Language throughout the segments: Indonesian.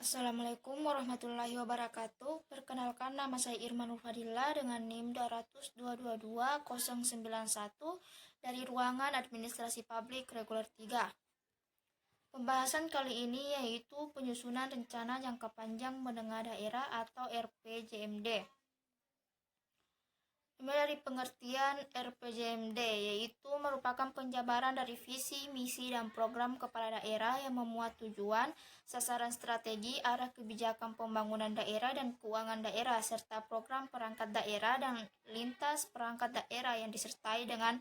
Assalamualaikum warahmatullahi wabarakatuh. Perkenalkan, nama saya Irmanul Fadila dengan NIM 200222091 dari Ruangan Administrasi Publik Reguler 3. Pembahasan kali ini yaitu penyusunan rencana jangka panjang menengah daerah atau RPJMD. Dimulai dari pengertian RPJMD, yaitu merupakan penjabaran dari visi, misi, dan program kepala daerah yang memuat tujuan, sasaran strategi, arah kebijakan pembangunan daerah dan keuangan daerah, serta program perangkat daerah dan lintas perangkat daerah yang disertai dengan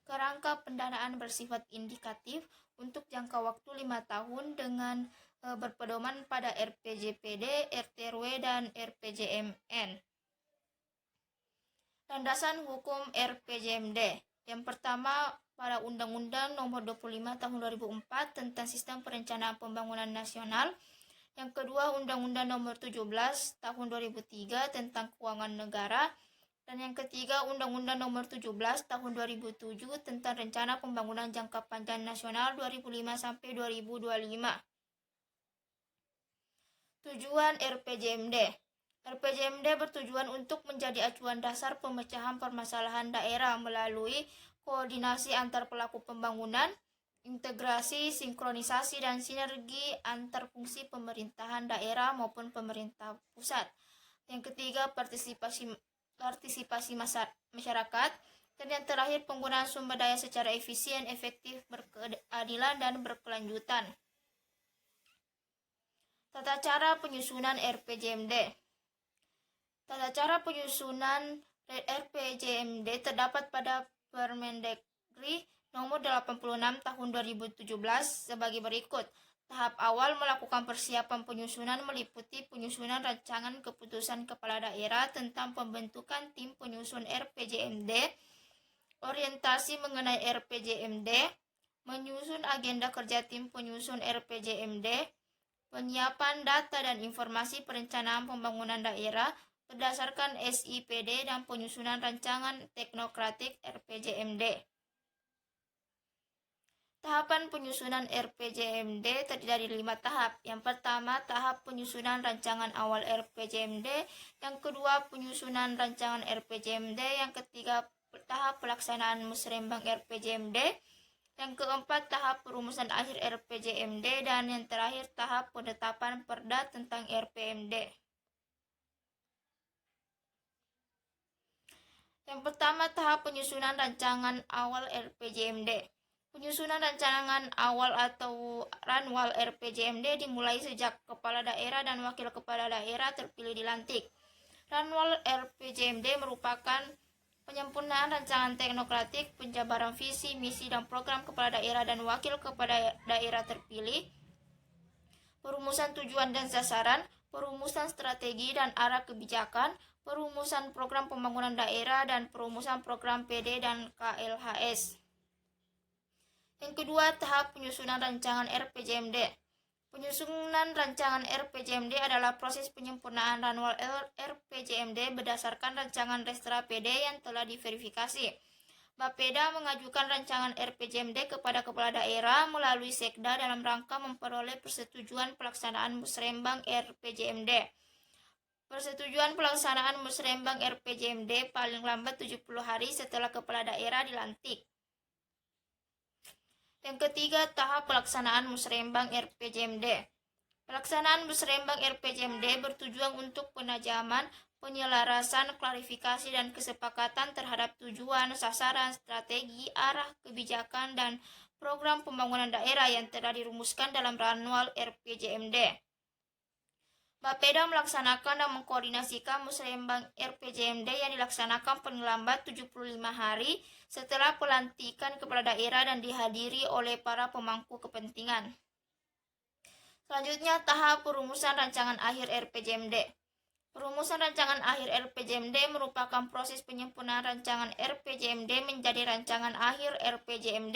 kerangka pendanaan bersifat indikatif untuk jangka waktu 5 tahun dengan berpedoman pada RPJPD, RTRW, dan RPJMN. Landasan hukum RPJMD. Yang pertama, pada Undang-Undang Nomor 25 Tahun 2004 tentang Sistem Perencanaan Pembangunan Nasional. Yang kedua, Undang-Undang Nomor 17 Tahun 2003 tentang Keuangan Negara. Dan yang ketiga, Undang-Undang Nomor 17 Tahun 2007 tentang Rencana Pembangunan Jangka Panjang Nasional 2005 sampai 2025. Tujuan RPJMD. RPJMD bertujuan untuk menjadi acuan dasar pemecahan permasalahan daerah melalui koordinasi antar pelaku pembangunan, integrasi, sinkronisasi, dan sinergi antar fungsi pemerintahan daerah maupun pemerintah pusat. Yang ketiga, partisipasi masyarakat. Dan yang terakhir, penggunaan sumber daya secara efisien, efektif, berkeadilan, dan berkelanjutan. Tata cara penyusunan RPJMD. Tata cara penyusunan RPJMD terdapat pada Permendagri Nomor 86 Tahun 2017 sebagai berikut. Tahap awal melakukan persiapan penyusunan meliputi penyusunan rancangan keputusan kepala daerah tentang pembentukan tim penyusun RPJMD, orientasi mengenai RPJMD, menyusun agenda kerja tim penyusun RPJMD, penyiapan data dan informasi perencanaan pembangunan daerah berdasarkan SIPD dan penyusunan rancangan teknokratik RPJMD. Tahapan penyusunan RPJMD terdiri dari 5 tahap. Yang pertama, tahap penyusunan rancangan awal RPJMD. Yang kedua, penyusunan rancangan RPJMD. Yang ketiga, tahap pelaksanaan musrembang RPJMD. Yang keempat, tahap perumusan akhir RPJMD. Dan yang terakhir, tahap penetapan perda tentang RPMD. Yang pertama, tahap penyusunan rancangan awal RPJMD. Penyusunan rancangan awal atau ranwal RPJMD dimulai sejak kepala daerah dan wakil kepala daerah terpilih dilantik. Ranwal RPJMD merupakan penyempurnaan rancangan teknokratik, penjabaran visi, misi, dan program kepala daerah dan wakil kepala daerah terpilih, perumusan tujuan dan sasaran, perumusan strategi dan arah kebijakan, perumusan program pembangunan daerah, dan perumusan program PD dan KLHS. Yang kedua, tahap penyusunan rancangan RPJMD. Penyusunan rancangan RPJMD adalah proses penyempurnaan ranwal RPJMD berdasarkan rancangan Restra PD yang telah diverifikasi. Bapeda mengajukan rancangan RPJMD kepada kepala daerah melalui Sekda dalam rangka memperoleh persetujuan pelaksanaan musrembang RPJMD. Persetujuan pelaksanaan musrembang RPJMD paling lambat 70 hari setelah kepala daerah dilantik. Yang ketiga, tahap pelaksanaan musrembang RPJMD. Pelaksanaan musrembang RPJMD bertujuan untuk penajaman, penyelarasan, klarifikasi, dan kesepakatan terhadap tujuan, sasaran, strategi, arah kebijakan, dan program pembangunan daerah yang telah dirumuskan dalam ranwal RPJMD. Bapeda melaksanakan dan mengkoordinasikan musrembang RPJMD yang dilaksanakan paling lambat 75 hari setelah pelantikan kepala daerah dan dihadiri oleh para pemangku kepentingan. Selanjutnya, tahap perumusan rancangan akhir RPJMD. Perumusan rancangan akhir RPJMD merupakan proses penyempurnaan rancangan RPJMD menjadi rancangan akhir RPJMD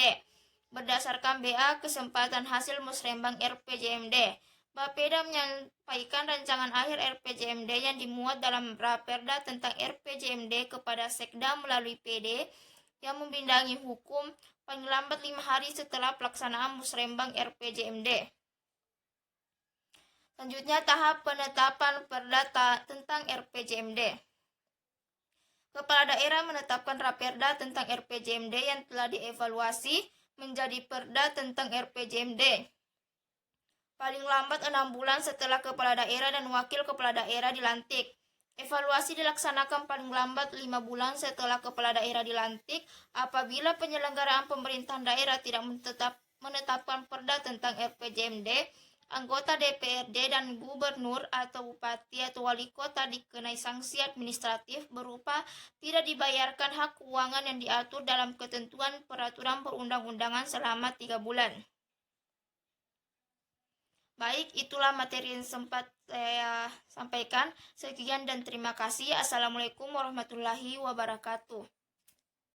berdasarkan BA kesempatan hasil musrembang RPJMD. Bapeda menyampaikan rancangan akhir RPJMD yang dimuat dalam Raperda tentang RPJMD kepada Sekda melalui PD yang membidangi hukum paling lambat 5 hari setelah pelaksanaan musrembang RPJMD. Selanjutnya tahap penetapan perdata tentang RPJMD. Kepala daerah menetapkan Raperda tentang RPJMD yang telah dievaluasi menjadi Perda tentang RPJMD. Paling lambat 6 bulan setelah kepala daerah dan wakil kepala daerah dilantik. Evaluasi dilaksanakan paling lambat 5 bulan setelah kepala daerah dilantik apabila penyelenggaraan pemerintahan daerah tidak menetapkan perda tentang RPJMD, anggota DPRD dan gubernur atau bupati atau wali kota dikenai sanksi administratif berupa tidak dibayarkan hak keuangan yang diatur dalam ketentuan peraturan perundang-undangan selama 3 bulan. Baik, itulah materi yang sempat saya sampaikan. Sekian dan terima kasih. Assalamualaikum warahmatullahi wabarakatuh.